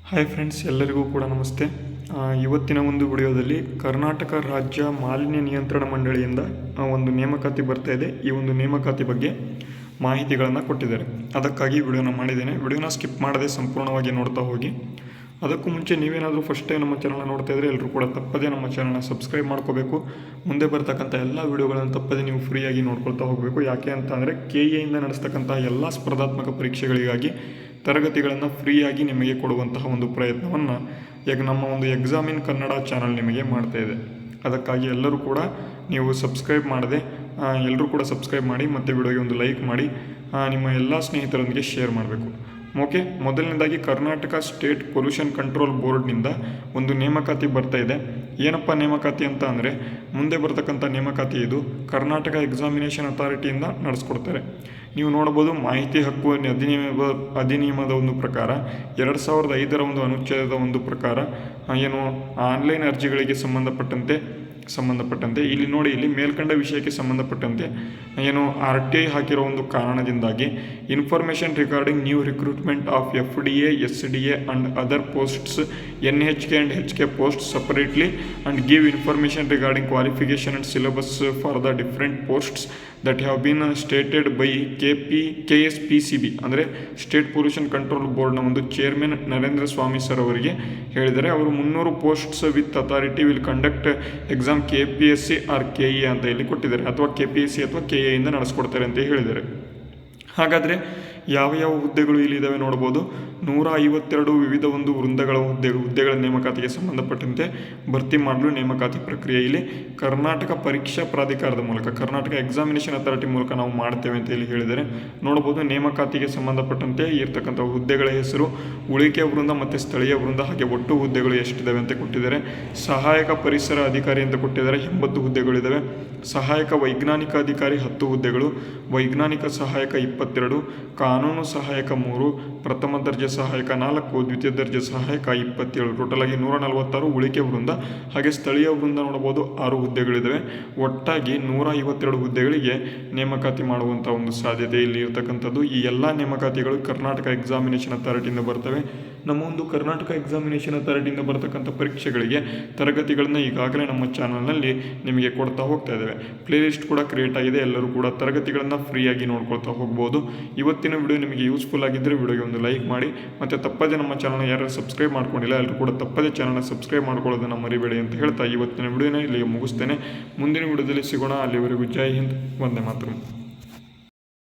Hi friends, ಎಲ್ಲರಿಗೂ ಕೂಡ ನಮಸ್ತೆ. ಇವತ್ತಿನ ಒಂದು ವಿಡಿಯೋದಲ್ಲಿ ಕರ್ನಾಟಕ ರಾಜ್ಯ ಮಾಲಿನ್ಯ ನಿಯಂತ್ರಣ ಮಂಡಳಿಯಿಂದ ಒಂದು ನೇಮಕಾತಿ ಬರ್ತಾ ಇದೆ. ಈ ಒಂದು ನೇಮಕಾತಿ ಬಗ್ಗೆ ಮಾಹಿತಿಗಳನ್ನು ಕೊಟ್ಟಿದ್ದಾರೆ. ಅದಕ್ಕಾಗಿ ವಿಡಿಯೋನ ಮಾಡಿದ್ದೇನೆ. ವಿಡಿಯೋನ ಸ್ಕಿಪ್ ಮಾಡದೆ ಸಂಪೂರ್ಣವಾಗಿ ನೋಡ್ತಾ ಹೋಗಿ. ಅದಕ್ಕೂ ಮುಂಚೆ ನೀವೇನಾದರೂ ಫಸ್ಟ್ ಟೈಮ್ ನಮ್ಮ ಚಾನಲ್ನ ನೋಡ್ತಾ ಇದ್ದರೆ ಎಲ್ಲರೂ ಕೂಡ ತಪ್ಪದೇ ನಮ್ಮ ಚಾನಲ್ನ ಸಬ್ಸ್ಕ್ರೈಬ್ ಮಾಡ್ಕೋಬೇಕು. ಮುಂದೆ ಬರ್ತಕ್ಕಂಥ ಎಲ್ಲ ವಿಡಿಯೋಗಳನ್ನು ತಪ್ಪದೇ ನೀವು ಫ್ರೀಯಾಗಿ ನೋಡ್ಕೊಳ್ತಾ ಹೋಗಬೇಕು. ಯಾಕೆ ಅಂತ ಅಂದರೆ KA ನಡೆಸ್ತಕ್ಕಂಥ ಎಲ್ಲ ಸ್ಪರ್ಧಾತ್ಮಕ ಪರೀಕ್ಷೆಗಳಿಗಾಗಿ ತರಗತಿಗಳನ್ನು ಫ್ರೀಯಾಗಿ ನಿಮಗೆ ಕೊಡುವಂತಹ ಒಂದು ಪ್ರಯತ್ನವನ್ನು ಈಗ ನಮ್ಮ ಒಂದು ಎಕ್ಸಾಮಿನ್ ಕನ್ನಡ ಚಾನಲ್ ನಿಮಗೆ ಮಾಡ್ತಾ ಇದೆ. ಅದಕ್ಕಾಗಿ ಎಲ್ಲರೂ ಕೂಡ ನೀವು ಸಬ್ಸ್ಕ್ರೈಬ್ ಮಾಡದೆ ಎಲ್ಲರೂ ಕೂಡ ಸಬ್ಸ್ಕ್ರೈಬ್ ಮಾಡಿ ಮತ್ತು ವಿಡಿಯೋಗೆ ಒಂದು ಲೈಕ್ ಮಾಡಿ ನಿಮ್ಮ ಎಲ್ಲ ಸ್ನೇಹಿತರೊಂದಿಗೆ ಶೇರ್ ಮಾಡಬೇಕು. ಓಕೆ, ಮೊದಲನೇದಾಗಿ ಕರ್ನಾಟಕ ಸ್ಟೇಟ್ ಪೊಲ್ಯೂಷನ್ ಕಂಟ್ರೋಲ್ ಬೋರ್ಡ್ನಿಂದ ಒಂದು ನೇಮಕಾತಿ ಬರ್ತಾ ಇದೆ. ಏನಪ್ಪ ನೇಮಕಾತಿ ಅಂತ ಅಂದರೆ, ಮುಂದೆ ಬರ್ತಕ್ಕಂಥ ನೇಮಕಾತಿ ಇದು ಕರ್ನಾಟಕ ಎಕ್ಸಾಮಿನೇಷನ್ ಅಥಾರಿಟಿಯಿಂದ ನಡೆಸ್ಕೊಡ್ತಾರೆ. ನೀವು ನೋಡ್ಬೋದು, ಮಾಹಿತಿ ಹಕ್ಕು ಅಧಿನಿಯಮದ ಒಂದು ಪ್ರಕಾರ 2005 ಒಂದು ಅನುಚ್ಛೇದದ ಒಂದು ಪ್ರಕಾರ ಏನು ಆನ್ಲೈನ್ ಅರ್ಜಿಗಳಿಗೆ ಸಂಬಂಧಪಟ್ಟಂತೆ ಇಲ್ಲಿ ನೋಡಿ, ಇಲ್ಲಿ ಮೇಲ್ಕಂಡ ವಿಷಯಕ್ಕೆ ಸಂಬಂಧಪಟ್ಟಂತೆ ಏನು RTI ಹಾಕಿರೋ ಒಂದು ಕಾರಣದಿಂದಾಗಿ information regarding new recruitment of FDA, SDA and other posts NHK and HK posts separately and give information regarding qualification and syllabus for the different posts that have been stated by KSPCB ಅಂದರೆ state pollution control ಬೋರ್ಡ್ನ ಒಂದು chairman Narendra Swamy sir ಅವರಿಗೆ ಹೇಳಿದರೆ, ಅವರು 300 posts with authority will conduct exam KPSC are KE ಅಂತ ಇಲ್ಲಿ ಕೊಟ್ಟಿದ್ದಾರೆ, ಅಥವಾ KPSC ಅಥವಾ KA ಇಂದ ನಡೆಸ್ಕೊಡ್ತಾರೆ ಅಂತ ಹೇಳಿದ್ದಾರೆ. ಹಾಗಾದರೆ ಯಾವ ಹುದ್ದೆಗಳು ಇಲ್ಲಿದ್ದಾವೆ ನೋಡ್ಬೋದು. 152 ವಿವಿಧ ಒಂದು ಹುದ್ದೆಗಳ ನೇಮಕಾತಿಗೆ ಸಂಬಂಧಪಟ್ಟಂತೆ ಭರ್ತಿ ಮಾಡಲು ನೇಮಕಾತಿ ಪ್ರಕ್ರಿಯೆಯಲ್ಲಿ ಕರ್ನಾಟಕ ಪರೀಕ್ಷಾ ಪ್ರಾಧಿಕಾರದ ಮೂಲಕ, ಕರ್ನಾಟಕ ಎಕ್ಸಾಮಿನೇಷನ್ ಅಥಾರಿಟಿ ಮೂಲಕ ನಾವು ಮಾಡ್ತೇವೆ ಅಂತ ಇಲ್ಲಿ ಹೇಳಿದರೆ ನೋಡ್ಬೋದು. ನೇಮಕಾತಿಗೆ ಸಂಬಂಧಪಟ್ಟಂತೆ ಇರ್ತಕ್ಕಂಥ ಹುದ್ದೆಗಳ ಹೆಸರು, ಉಳಿಕೆ ವೃಂದ ಮತ್ತು ಸ್ಥಳೀಯ ವೃಂದ, ಹಾಗೆ ಒಟ್ಟು ಹುದ್ದೆಗಳು ಎಷ್ಟಿದ್ದಾವೆ ಅಂತ ಕೊಟ್ಟಿದ್ದಾರೆ. ಸಹಾಯಕ ಪರಿಸರ ಅಧಿಕಾರಿ ಅಂತ ಕೊಟ್ಟಿದ್ದಾರೆ, 80 ಹುದ್ದೆಗಳಿದ್ದಾವೆ. ಸಹಾಯಕ ವೈಜ್ಞಾನಿಕ ಅಧಿಕಾರಿ 10 ಹುದ್ದೆಗಳು, ವೈಜ್ಞಾನಿಕ ಸಹಾಯಕ 22, ಕಾನೂನು ಸಹಾಯಕ 3, ಪ್ರಥಮ ದರ್ಜೆ ಸಹಾಯಕ 4, ದ್ವಿತೀಯ ದರ್ಜೆ ಸಹಾಯಕ 27. ಟೋಟಲ್ ಆಗಿ 146 ಉಳಿಕೆ ವೃಂದ, ಹಾಗೆ ಸ್ಥಳೀಯ ವೃಂದ ನೋಡಬಹುದು 6 ಹುದ್ದೆಗಳಿದ್ದಾವೆ. ಒಟ್ಟಾಗಿ 152 ಹುದ್ದೆಗಳಿಗೆ ನೇಮಕಾತಿ ಮಾಡುವಂಥ ಒಂದು ಸಾಧ್ಯತೆ ಇಲ್ಲಿ ಇರತಕ್ಕಂಥದ್ದು. ಈ ಎಲ್ಲ ನೇಮಕಾತಿಗಳು ಕರ್ನಾಟಕ ಎಕ್ಸಾಮಿನೇಷನ್ ಅಥಾರಿಟಿಯಿಂದ ಬರ್ತವೆ. ನಮ್ಮ ಒಂದು ಕರ್ನಾಟಕ ಎಕ್ಸಾಮಿನೇಷನ್ ಅಥಾರಿಟಿಯಿಂದ ಬರ್ತಕ್ಕಂಥ ಪರೀಕ್ಷೆಗಳಿಗೆ ತರಗತಿಗಳನ್ನ ಈಗಾಗಲೇ ನಮ್ಮ ಚಾನಲ್ನಲ್ಲಿ ನಿಮಗೆ ಕೊಡ್ತಾ ಹೋಗ್ತಾ ಇದ್ದೇವೆ. ಪ್ಲೇ ಲಿಸ್ಟ್ ಕೂಡ ಕ್ರಿಯೇಟ್ ಆಗಿದೆ. ಎಲ್ಲರೂ ಕೂಡ ತರಗತಿಗಳನ್ನು ಫ್ರೀಯಾಗಿ ನೋಡ್ಕೊಳ್ತಾ ಹೋಗ್ಬೋದು. ಇವತ್ತಿನ ವಿಡಿಯೋ ನಿಮಗೆ ಯೂಸ್ಫುಲ್ ಆಗಿದ್ದರೆ ವಿಡಿಯೋಗೆ ಒಂದು ಲೈಕ್ ಮಾಡಿ, ಮತ್ತು ತಪ್ಪದೇ ನಮ್ಮ ಚಾನಲ್ನ ಯಾರು ಸಬ್ಸ್ಕ್ರೈಬ್ ಮಾಡ್ಕೊಂಡಿಲ್ಲ ಎಲ್ಲರೂ ಕೂಡ ತಪ್ಪದೇ ಚಾನಲ್ನ ಸಬ್ಸ್ಕ್ರೈಬ್ ಮಾಡ್ಕೊಳ್ಳೋದನ್ನು ಮರಿಬೇಡಿ ಅಂತ ಹೇಳ್ತಾ ಇವತ್ತಿನ ವಿಡಿಯೋನ ಇಲ್ಲಿಗೆ ಮುಗಿಸ್ತೇನೆ. ಮುಂದಿನ ವಿಡಿಯೋದಲ್ಲಿ ಸಿಗೋಣ. ಅಲ್ಲಿವರೆಗೂ ಜೈ ಹಿಂದ್, ವಂದೇ ಮಾತರಂ.